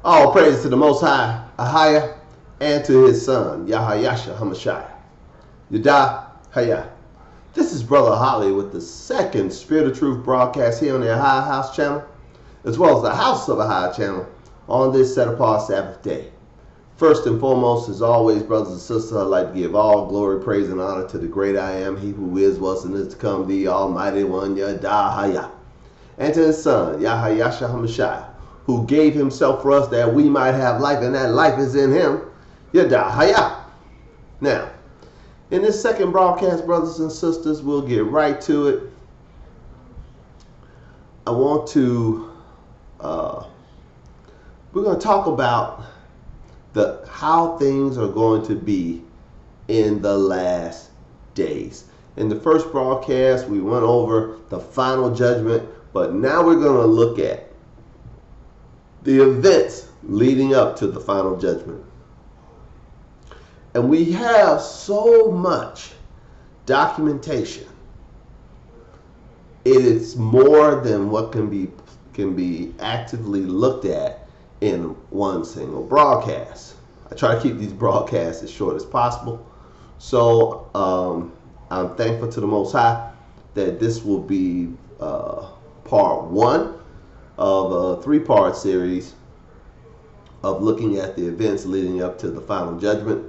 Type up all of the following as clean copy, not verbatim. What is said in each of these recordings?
All praise to the Most High, Ahaya, and to his son, Yahayasha Hamashai. Yada Haya. This is Brother Holly with the second Spirit of Truth broadcast here on the AHAYAH'S channel, as well as the House of Ahaya channel on this set apart Sabbath day. First and foremost, as always, brothers and sisters, I'd like to give all glory, praise, and honor to the great I am, he who is, was, and is to come, the Almighty One, Yada Haya, and to his son, Yahayasha Hamashai, who gave himself for us that we might have life, and that life is in him. Yada Haya. Now, in this second broadcast, brothers and sisters, we'll get right to it. I want to, we're going to talk about how things are going to be in the last days. In the first broadcast, we went over the final judgment, but now we're going to look at the events leading up to the final judgment. And we have so much documentation. It is more than what can be actively looked at in one single broadcast. I try to keep these broadcasts as short as possible. So I'm thankful to the Most High that this will be part one of a three-part series of looking at the events leading up to the final judgment.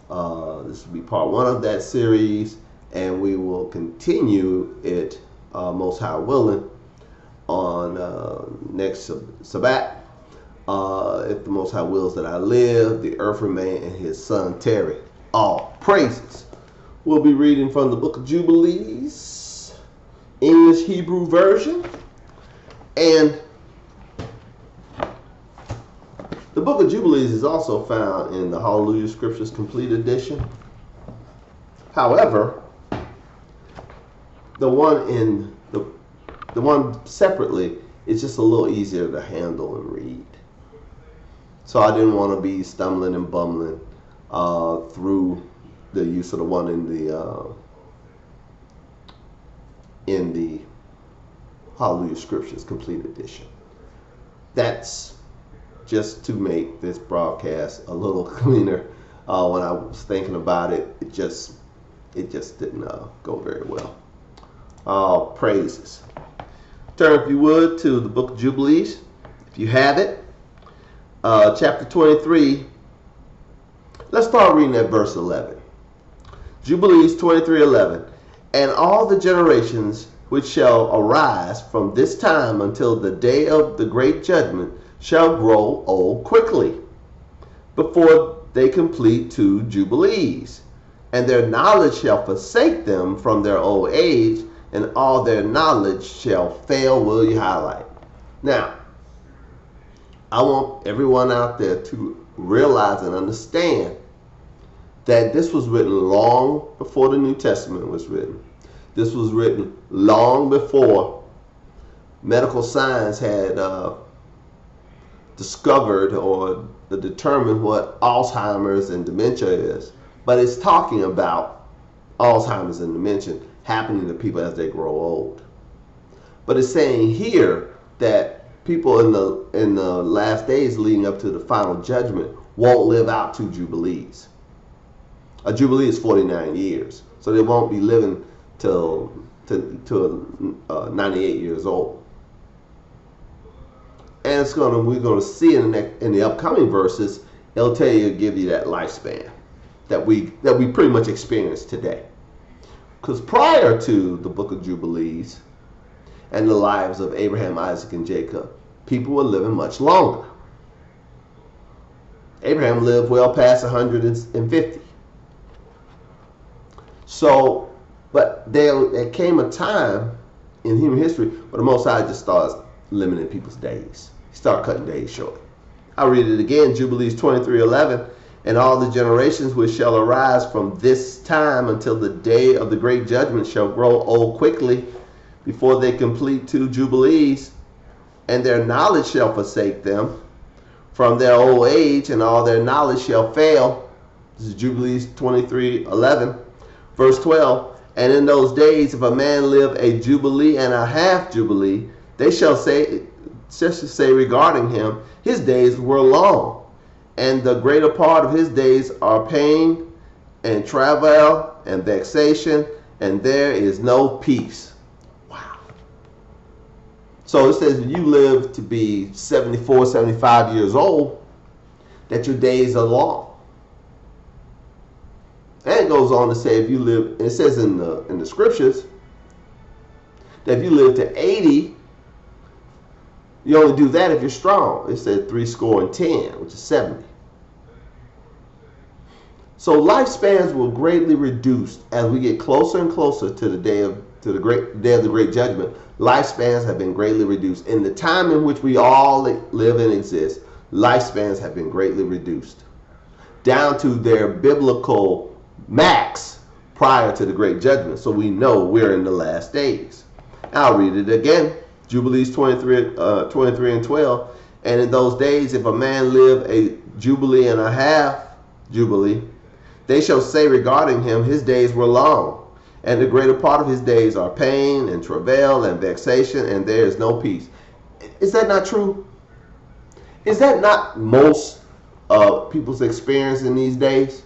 This will be part one of that series, and we will continue it, Most High willing, on next Sabbath. If the Most High wills that I live, the earth remain, and his son tarry. All praises. We'll be reading from the book of Jubilees, English Hebrew version. And the book of Jubilees is also found in the Hallelujah Scriptures Complete Edition. However, the one separately is just a little easier to handle and read. So I didn't want to be stumbling and bumbling through the use of the one in the Hallelujah Scriptures Complete Edition. That's just to make this broadcast a little cleaner. When I was thinking about it, it just didn't go very well. All praises. Turn, if you would, to the book of Jubilees, if you have it, chapter 23. Let's start reading at verse 11. Jubilees 23:11. And all the generations which shall arise from this time until the day of the great judgment shall grow old quickly, before they complete 2 jubilees, and their knowledge shall forsake them from their old age, and all their knowledge shall fail. Will you highlight? Now, I want everyone out there to realize and understand that this was written long before the New Testament was written. This was written long before medical science had discovered or determined what Alzheimer's and dementia is. But it's talking about Alzheimer's and dementia happening to people as they grow old. But it's saying here that people in the last days leading up to the final judgment won't live out 2 jubilees. A jubilee is 49 years, so they won't be living till 98 years old. And we're going to see in the upcoming verses, it'll tell you, give you that lifespan that we pretty much experience today. Because prior to the book of Jubilees and the lives of Abraham, Isaac, and Jacob, people were living much longer. Abraham lived well past 150. So, but there came a time in human history where the Most High just starts limiting people's days. He started cutting days short. I'll read it again, Jubilees 23:11. And all the generations which shall arise from this time until the day of the great judgment shall grow old quickly, before they complete 2 jubilees, and their knowledge shall forsake them from their old age, and all their knowledge shall fail. This is Jubilees 23:11. Verse 12. And in those days, if a man live a jubilee and a half jubilee, they shall say just to say regarding him, his days were long, and the greater part of his days are pain and travail and vexation, and there is no peace. Wow. So it says if you live to be 74, 75 years old, that your days are long. And it goes on to say if you live, it says in the scriptures, that if you live to 80, you only do that if you're strong. It said 70, which is 70. So lifespans will greatly reduce as we get closer and closer to the day of the great judgment. Lifespans have been greatly reduced. In the time in which we all live and exist, lifespans have been greatly reduced down to their biblical max prior to the great judgment. So we know we're in the last days. I'll read it again. Jubilees 23 and 12. And in those days, if a man live a jubilee and a half jubilee, they shall say regarding him, his days were long, and the greater part of his days are pain and travail and vexation, and there is no peace. Is that not true? Is that not most people's experience in these days?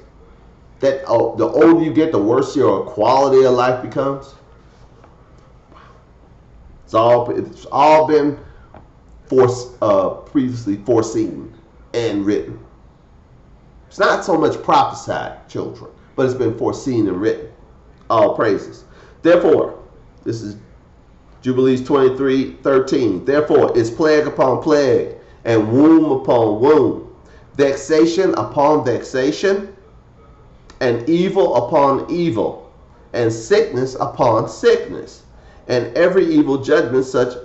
That the older you get, the worse your quality of life becomes? It's all been previously foreseen and written. It's not so much prophesied, children, but it's been foreseen and written. All praises. Therefore, this is Jubilees 23:13. Therefore, it's plague upon plague, and womb upon womb, vexation upon vexation, and evil upon evil, and sickness upon sickness, and every evil judgment such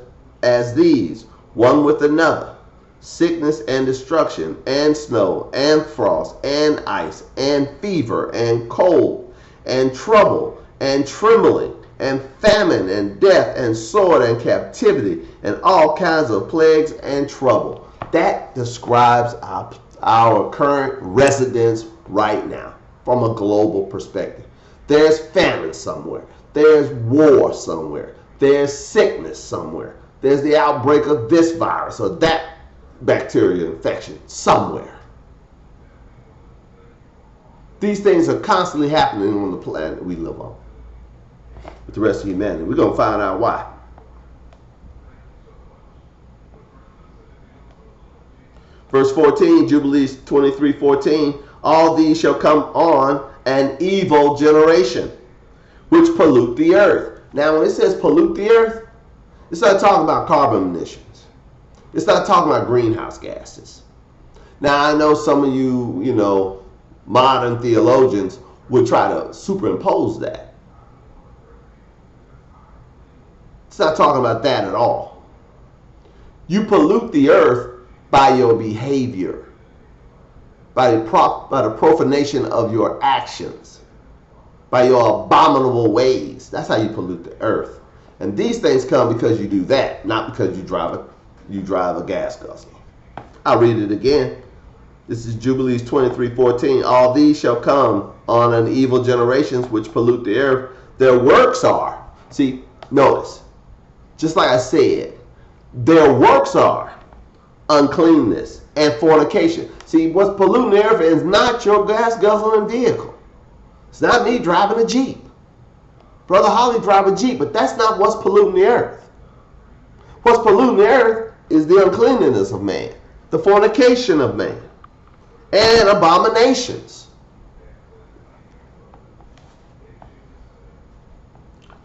as these, one with another, sickness and destruction, and snow, and frost, and ice, and fever, and cold, and trouble, and trembling, and famine, and death, and sword, and captivity, and all kinds of plagues and trouble. That describes our current residence right now from a global perspective. There's famine somewhere. There's war somewhere. There's sickness somewhere. There's the outbreak of this virus or that bacterial infection somewhere. These things are constantly happening on the planet we live on with the rest of humanity. We're going to find out why. Verse 14, Jubilees 23:14, all these shall come on an evil generation, which pollute the earth. Now, when it says pollute the earth, it's not talking about carbon emissions. It's not talking about greenhouse gases. Now, I know some of you, modern theologians would try to superimpose that. It's not talking about that at all. You pollute the earth by your behavior, by the profanation of your actions, by your abominable ways. That's how you pollute the earth. And these things come because you do that, not because you drive a gas guzzler. I'll read it again. This is Jubilees 23:14. All these shall come on an evil generations which pollute the earth. Their works are. See, notice, just like I said, their works are uncleanness and fornication. See, what's polluting the earth is not your gas guzzling vehicle. It's not me driving a Jeep. Brother Holly drive a Jeep, but that's not what's polluting the earth. What's polluting the earth is the uncleanness of man, the fornication of man, and abominations.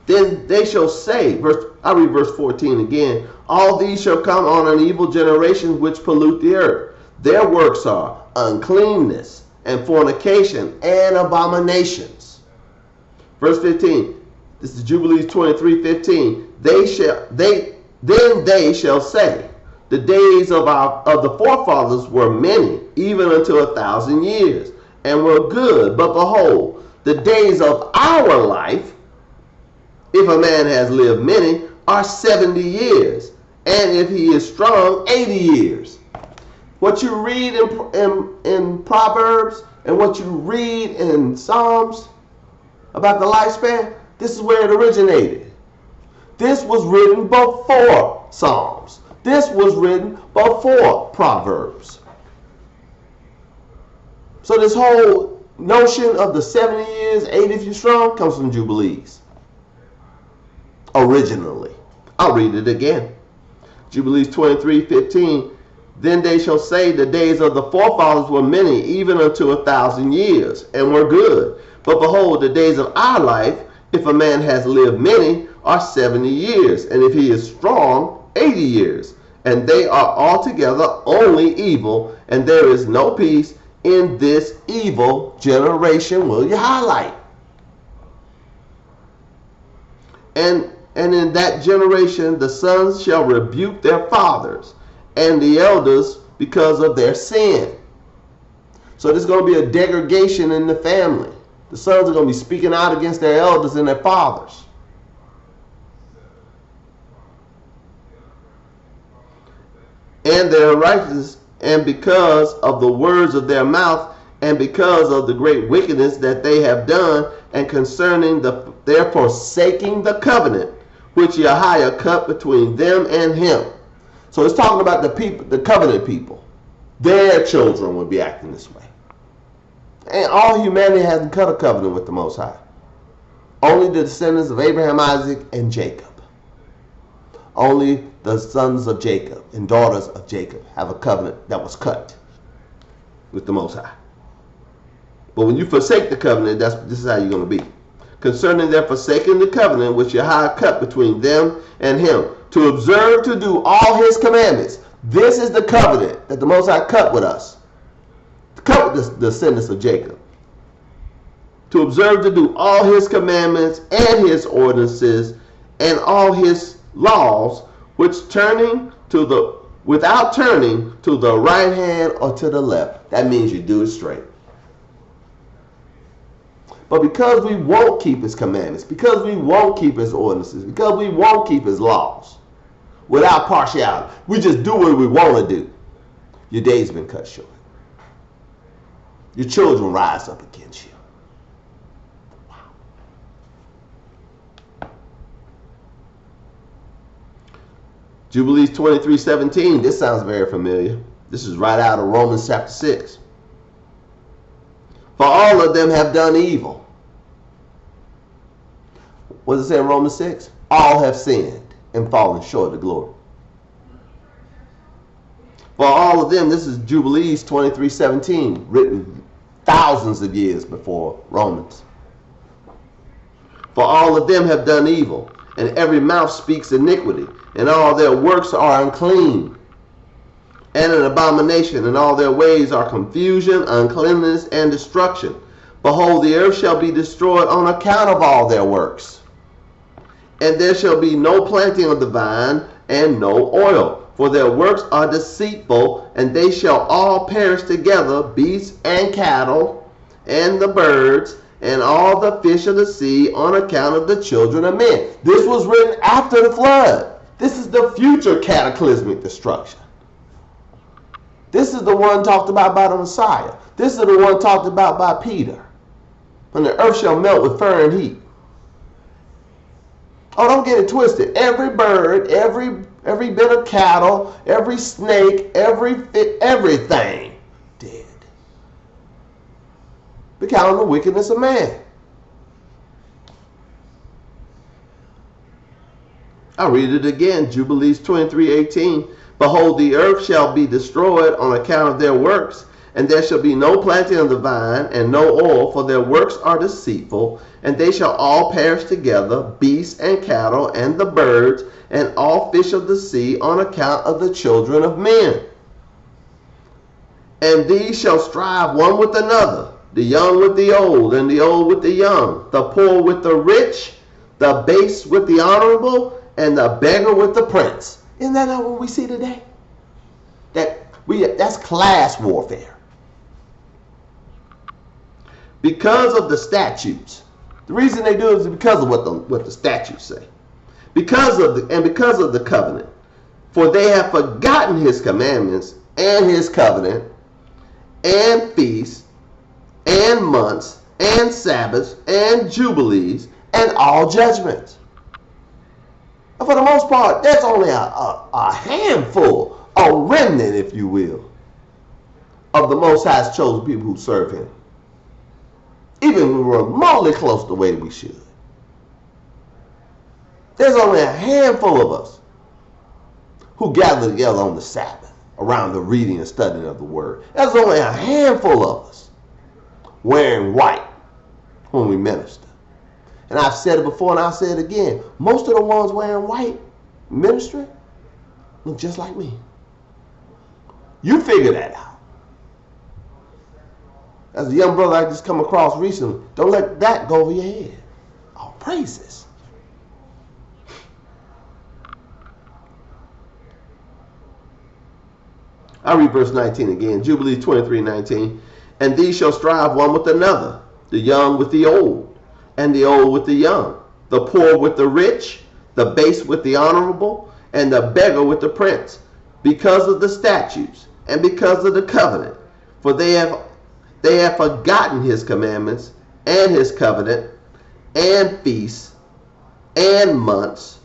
Then they shall say, I'll read verse 14 again, all these shall come on an evil generation which pollute the earth. Their works are uncleanness and fornication and abominations. Verse 15, this is Jubilees 23:15. Then they shall say, the days of the forefathers were many, even unto 1,000 years, and were good. But behold, the days of our life, if a man has lived many, are 70 years, and if he is strong, 80 years. What you read in Proverbs and what you read in Psalms about the lifespan, this is where it originated. This was written before Psalms. This was written before Proverbs. So this whole notion of the 70 years, 80 if you're strong, comes from Jubilees. Originally. I'll read it again. Jubilees 23:15. Then they shall say, the days of the forefathers were many, even unto 1,000 years, and were good. But behold, the days of our life, if a man has lived many, are 70 years, and if he is strong, 80 years. And they are altogether only evil, and there is no peace in this evil generation. Will you highlight? And in that generation the sons shall rebuke their fathers, and the elders because of their sin. So there's going to be a degradation in the family. The sons are going to be speaking out against their elders and their fathers. And their righteousness, and because of the words of their mouth, and because of the great wickedness that they have done, and concerning their forsaking the covenant which AHAYAH cut between them and him. So it's talking about the people, the covenant people. Their children would be acting this way. And all humanity hasn't cut a covenant with the Most High. Only the descendants of Abraham, Isaac, and Jacob. Only the sons of Jacob and daughters of Jacob have a covenant that was cut with the Most High. But when you forsake the covenant, this is how you're going to be. Concerning their forsaking the covenant which AHAYAH cut between them and him, to observe to do all his commandments. This is the covenant that the Most High cut with us. Cut with the descendants of Jacob. To observe to do all his commandments and his ordinances and all his laws, which turning to the without turning to the right hand or to the left. That means you do it straight. But because we won't keep his commandments, because we won't keep his ordinances, because we won't keep his laws, without partiality, we just do what we want to do, your day's been cut short. Your children rise up against you. Wow. Jubilees 23:17. This sounds very familiar. This is right out of Romans chapter 6. For all of them have done evil. What does it say in Romans 6? All have sinned and fallen short of the glory. For all of them, this is Jubilees 23:17, written thousands of years before Romans. For all of them have done evil, and every mouth speaks iniquity, and all their works are unclean, and an abomination, and all their ways are confusion, uncleanness, and destruction. Behold, the earth shall be destroyed on account of all their works. And there shall be no planting of the vine, and no oil. For their works are deceitful, and they shall all perish together, beasts and cattle, and the birds, and all the fish of the sea, on account of the children of men. This was written after the flood. This is the future cataclysmic destruction. This is the one talked about by the Messiah. This is the one talked about by Peter. When the earth shall melt with fire and heat. Oh, don't get it twisted. Every bird, every bit of cattle, every snake, everything dead. Because of the wickedness of man. I'll read it again. Jubilees 23:18. Behold, the earth shall be destroyed on account of their works, and there shall be no planting of the vine, and no oil, for their works are deceitful, and they shall all perish together, beasts and cattle, and the birds, and all fish of the sea, on account of the children of men. And these shall strive one with another, the young with the old, and the old with the young, the poor with the rich, the base with the honorable, and the beggar with the prince. Isn't that not what we see today? That's class warfare. Because of the statutes. The reason they do it is because of what the statutes say. Because of the covenant. For they have forgotten his commandments and his covenant and feasts and months and Sabbaths and jubilees and all judgments. But for the most part, there's only a handful, a remnant, if you will, of the Most High's chosen people who serve him. Even remotely close to the way we should. There's only a handful of us who gather together on the Sabbath around the reading and studying of the Word. There's only a handful of us wearing white when we minister. And I've said it before and I'll say it again. Most of the ones wearing white ministering look just like me. You figure that out. As a young brother I just come across recently, don't let that go over your head. All praises. I read verse 19 again. Jubilees 23:19. And these shall strive one with another, the young with the old, and the old with the young, the poor with the rich, the base with the honorable, and the beggar with the prince, because of the statutes and because of the covenant. For they have forgotten his commandments and his covenant and feasts and months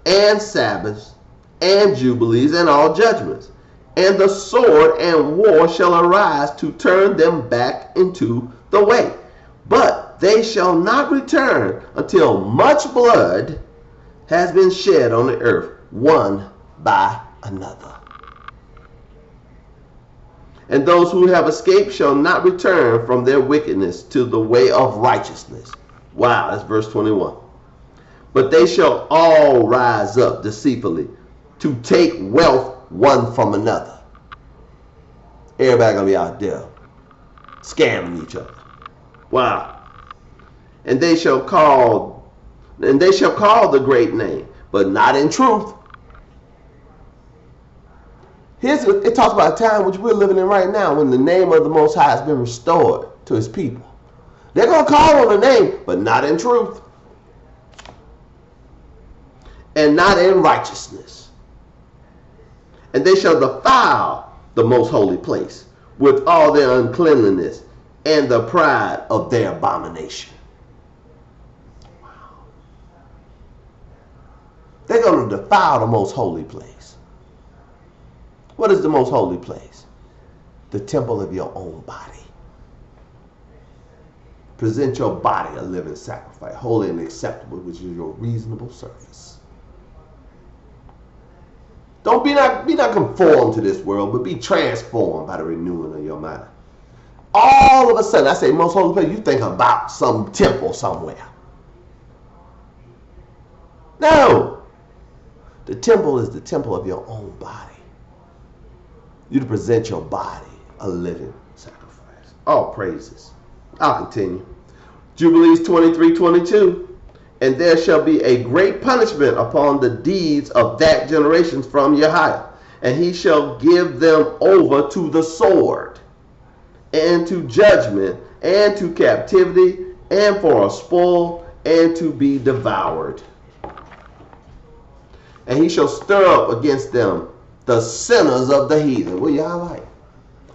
and Sabbaths and jubilees and all judgments. And the sword and war shall arise to turn them back into the way. But they shall not return until much blood has been shed on the earth, one by another. And those who have escaped shall not return from their wickedness to the way of righteousness. Wow, that's verse 21. But they shall all rise up deceitfully to take wealth one from another. Everybody gonna be out there scamming each other. Wow. And they shall call the great name, but not in truth. It talks about a time which we're living in right now when the name of the Most High has been restored to his people. They're going to call on the name, but not in truth. And not in righteousness. And they shall defile the most holy place with all their uncleanliness and the pride of their abomination. Wow. They're going to defile the most holy place. What is the most holy place? The temple of your own body. Present your body a living sacrifice, holy and acceptable, which is your reasonable service. Don't be not conformed to this world, but be transformed by the renewing of your mind. All of a sudden, I say most holy place, you think about some temple somewhere. No. The temple is the temple of your own body. You to present your body a living sacrifice. All praises. I'll continue. Jubilees 23:22. And there shall be a great punishment upon the deeds of that generation from AHAYAH. And he shall give them over to the sword, and to judgment, and to captivity, and for a spoil, and to be devoured. And he shall stir up against them the sinners of the heathen. What y'all like?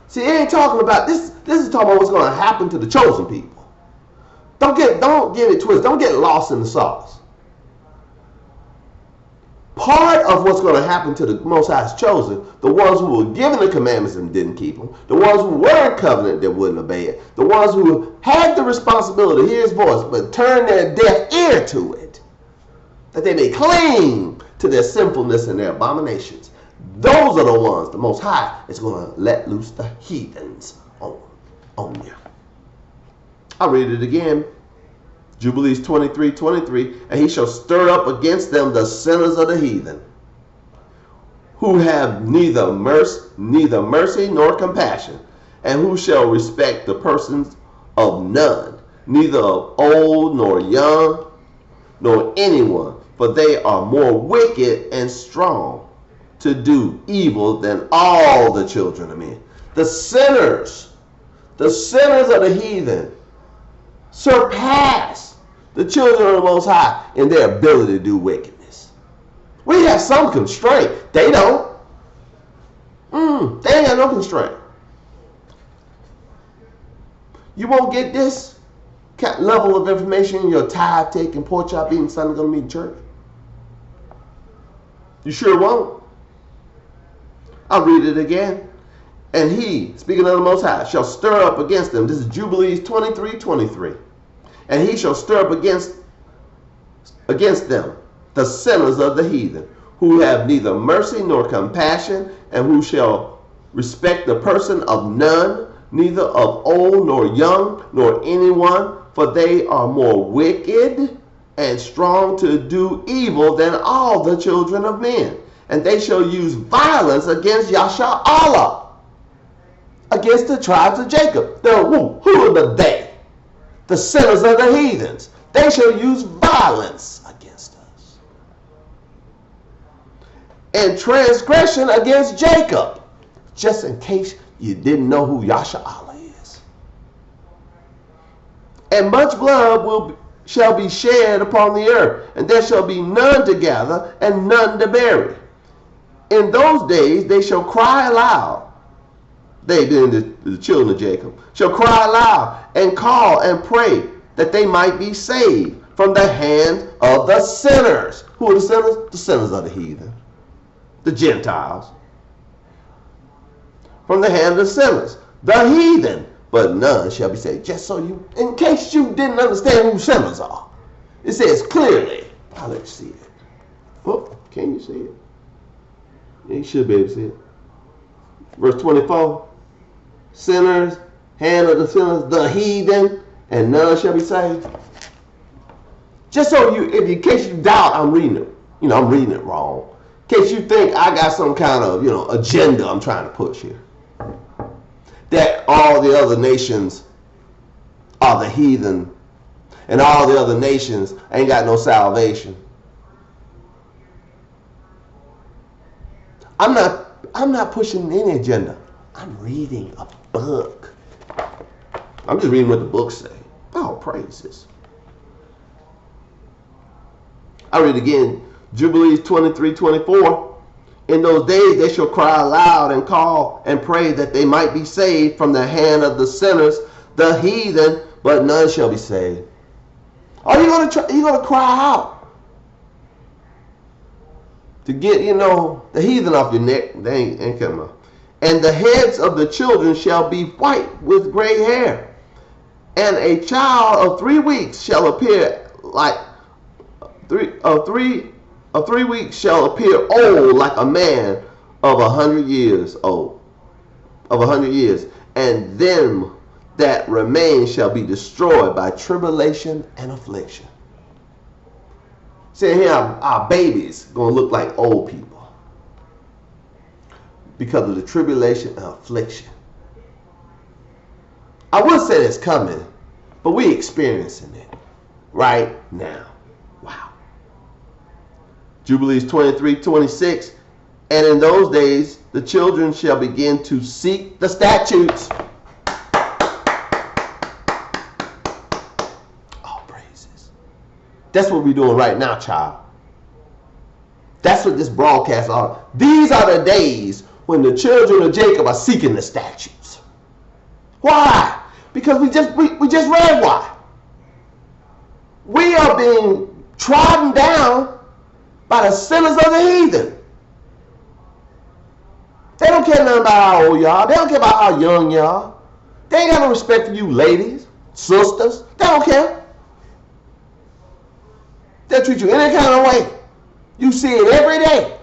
See, it ain't talking about this. This is talking about what's going to happen to the chosen people. Don't get it twisted. Don't get lost in the sauce. Part of what's going to happen to the Most High's chosen, the ones who were given the commandments and didn't keep them, the ones who were in covenant that wouldn't obey it, the ones who had the responsibility to hear his voice but turned their deaf ear to it, that they may cling to their sinfulness and their abominations. Those are the ones the Most High is going to let loose the heathens on you. I'll read it again. Jubilees 23:23. And he shall stir up against them the sinners of the heathen, who have neither mercy nor compassion, and who shall respect the persons of none, neither of old nor young, nor anyone, for they are more wicked and strong to do evil than all the children of men. The sinners of the heathen surpass the children of the Most High in their ability to do wickedness. We have some constraint. They don't. They ain't got no constraint. You won't get this level of information in your tithe taking, pork chop eating, Sunday gonna meet in church. You sure won't? I'll read it again. And he, speaking of the Most High, shall stir up against them. This is Jubilees 23:23. And he shall stir up against them the sinners of the heathen, who have neither mercy nor compassion, and who shall respect the person of none, neither of old nor young, nor anyone, for they are more wicked and strong to do evil than all the children of men. And they shall use violence against Yasha'Allah, against the tribes of Jacob. Now, who are the they? The sinners of the heathens. They shall use violence against us. And transgression against Jacob. Just in case you didn't know who Yasha'Allah is. And much blood shall be shed upon the earth, and there shall be none to gather and none to bury. In those days they shall cry aloud. They, being the children of Jacob, shall cry aloud and call and pray that they might be saved from the hand of the sinners. Who are the sinners? The sinners of the heathen, the Gentiles. From the hand of the sinners, the heathen, but none shall be saved. Just so you, in case you didn't understand who sinners are, it says clearly. I'll let you see it. Oh, can you see it? Yeah, you should be able to see it. Verse 24. Sinners, hand of the sinners, the heathen, and none shall be saved. Just so you, in case you doubt, I'm reading it. I'm reading it wrong. In case you think I got some kind of, agenda I'm trying to push here. That all the other nations are the heathen, and all the other nations ain't got no salvation. I'm not pushing any agenda. I'm reading a book. I'm just reading what the books say. Oh, praises. I read again, Jubilees 23:24. In those days they shall cry aloud and call and pray that they might be saved from the hand of the sinners, the heathen, but none shall be saved. Are you gonna cry out to get, the heathen off your neck? They ain't coming up. And the heads of the children shall be white with gray hair. And a child of 3 weeks shall appear like 3 weeks shall appear old like a man of 100 years old. Of 100 years. And them that remain shall be destroyed by tribulation and affliction. See here, our babies gonna look like old people because of the tribulation and affliction. I would say it's coming, but we experiencing it right now. Wow. Jubilees 23:26. And in those days the children shall begin to seek the statutes. Oh, praises. That's what we're doing right now, child. That's what this broadcast are. These are the days when the children of Jacob are seeking the statutes. Why? Because we just read why. We are being trodden down by the sinners of the heathen. They don't care nothing about how old y'all. They don't care about how young y'all. They ain't got no respect for you ladies, sisters. They don't care. They'll treat you any kind of way. You see it every day.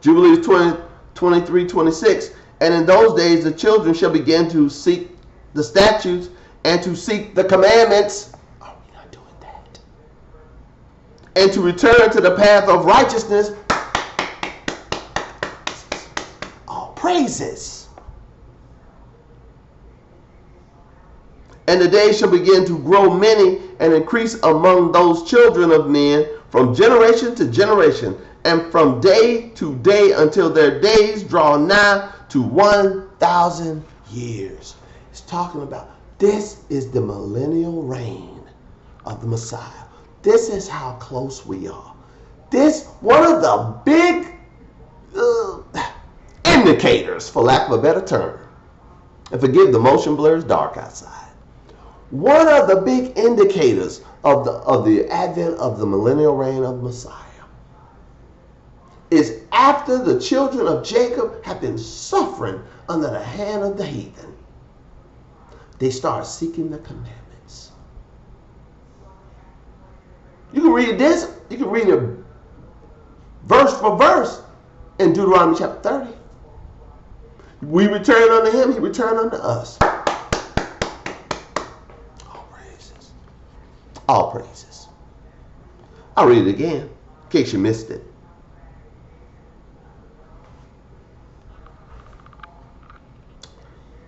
Jubilees 23:26. And in those days the children shall begin to seek the statutes and to seek the commandments. Oh, we're not doing that. And to return to the path of righteousness. Oh, praises. And the days shall begin to grow many and increase among those children of men from generation to generation, and from day to day until their days draw nigh to 1,000 years. It's talking about this is the millennial reign of the Messiah. This is how close we are. This, one of the big indicators, for lack of a better term, and forgive the motion blur, it's dark outside. One of the big indicators of the advent of the millennial reign of Messiah is after the children of Jacob have been suffering under the hand of the heathen, they start seeking the commandments. You can read this, you can read it verse for verse in Deuteronomy chapter 30. We return unto him, he returned unto us. All praises. All praises. I'll read it again in case you missed it.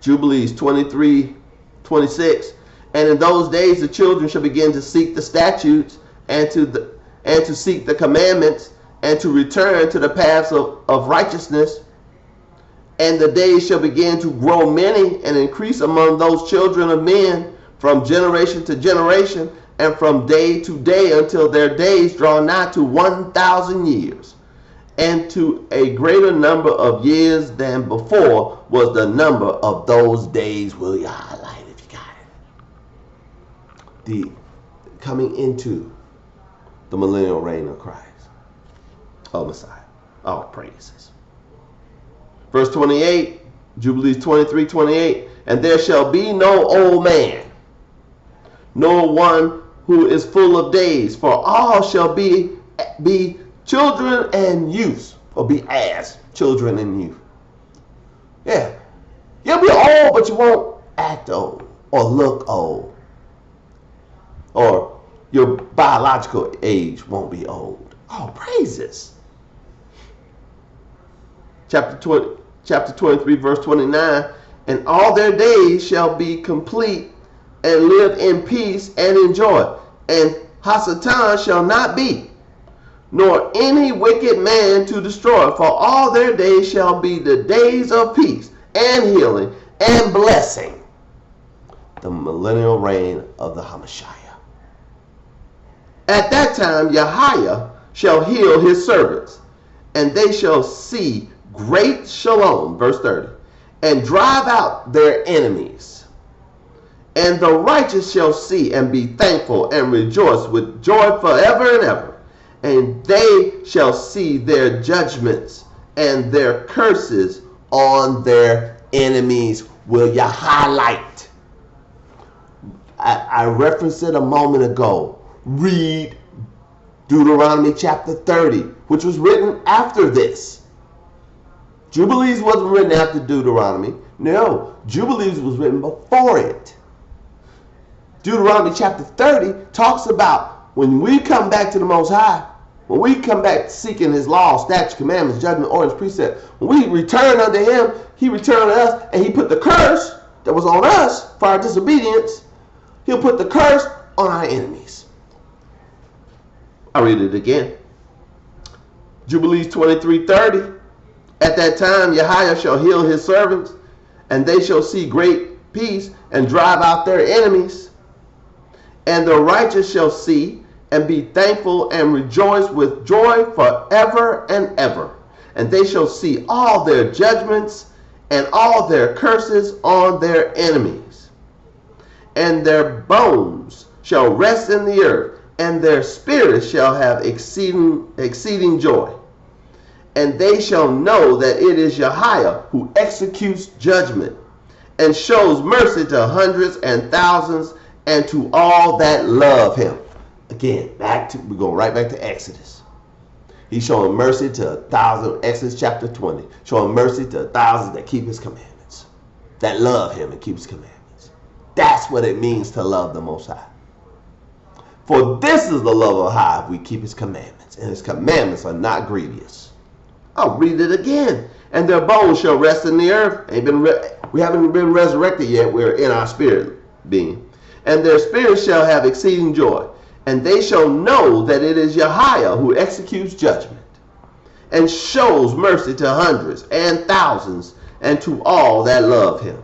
Jubilees 23:26. And in those days the children shall begin to seek the statutes and to seek the commandments and to return to the paths of righteousness. And the days shall begin to grow many and increase among those children of men from generation to generation and from day to day until their days draw nigh to 1,000 years. And to a greater number of years than before was the number of those days. Will you highlight if you got it? The coming into the millennial reign of Christ, of Messiah. All praises. Verse 28, Jubilees 23:28. And there shall be no old man, nor one who is full of days, for all shall be children and youth, or be as children and youth. Yeah. You'll be old, but you won't act old or look old. Or your biological age won't be old. Oh, praises. Chapter 23, verse 29. And all their days shall be complete, and live in peace and in joy. And Hasatan shall not be, nor any wicked man to destroy. For all their days shall be the days of peace and healing and blessing. The millennial reign of the Hamashiach. At that time Yahweh shall heal his servants, and they shall see great shalom, verse 30, and drive out their enemies. And the righteous shall see and be thankful and rejoice with joy forever and ever. And they shall see their judgments and their curses on their enemies. Will you highlight? I referenced it a moment ago. Read Deuteronomy chapter 30, which was written after this. Jubilees wasn't written after Deuteronomy. No, Jubilees was written before it. Deuteronomy chapter 30 talks about when we come back to the Most High, when we come back seeking his law, statutes, commandments, judgment, orders, precepts, when we return unto him, he returned to us, and he put the curse that was on us for our disobedience, he'll put the curse on our enemies. I'll read it again. Jubilees 23:30. At that time Yahweh shall heal his servants, and they shall see great peace and drive out their enemies. And the righteous shall see and be thankful and rejoice with joy forever and ever. And they shall see all their judgments and all their curses on their enemies. And their bones shall rest in the earth, and their spirits shall have exceeding joy. And they shall know that it is Yahweh who executes judgment and shows mercy to hundreds and thousands and to all that love him. Again, we're going right back to Exodus. He's showing mercy to 1,000, Exodus chapter 20. Showing mercy to 1,000 that keep his commandments, that love him and keep his commandments. That's what it means to love the Most High. For this is the love of High, if we keep his commandments, and his commandments are not grievous. I'll read it again. And their bones shall rest in the earth. We haven't been resurrected yet. We're in our spirit being. And their spirits shall have exceeding joy. And they shall know that it is Yahweh who executes judgment and shows mercy to hundreds and thousands and to all that love him.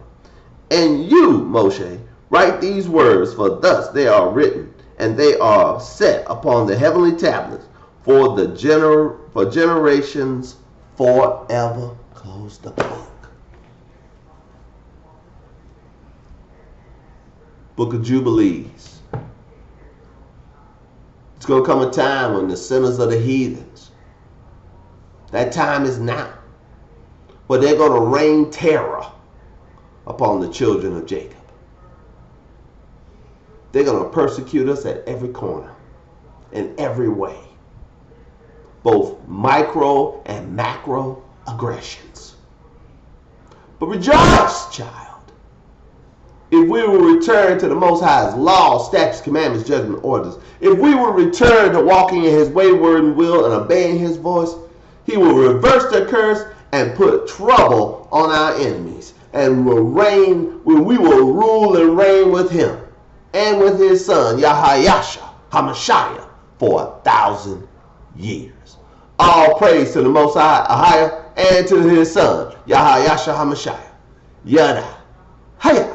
And you, Moshe, write these words, for thus they are written, and they are set upon the heavenly tablets for generations forever. Close the book. book of Jubilees. It's going to come a time when the sinners of the heathens, that time is now, where they're going to rain terror upon the children of Jacob. They're going to persecute us at every corner, in every way, both micro and macro aggressions. But rejoice, child, if we will return to the Most High's laws, statutes, commandments, judgment, orders. If we will return to walking in his wayward will and obeying his voice, he will reverse the curse and put trouble on our enemies, and will reign, we will rule and reign with him and with his son, AHAYAH'S, for 1,000 years. All praise to the Most High, AHAYAH, and to his son, AHAYAH'S, Yada. Hayah.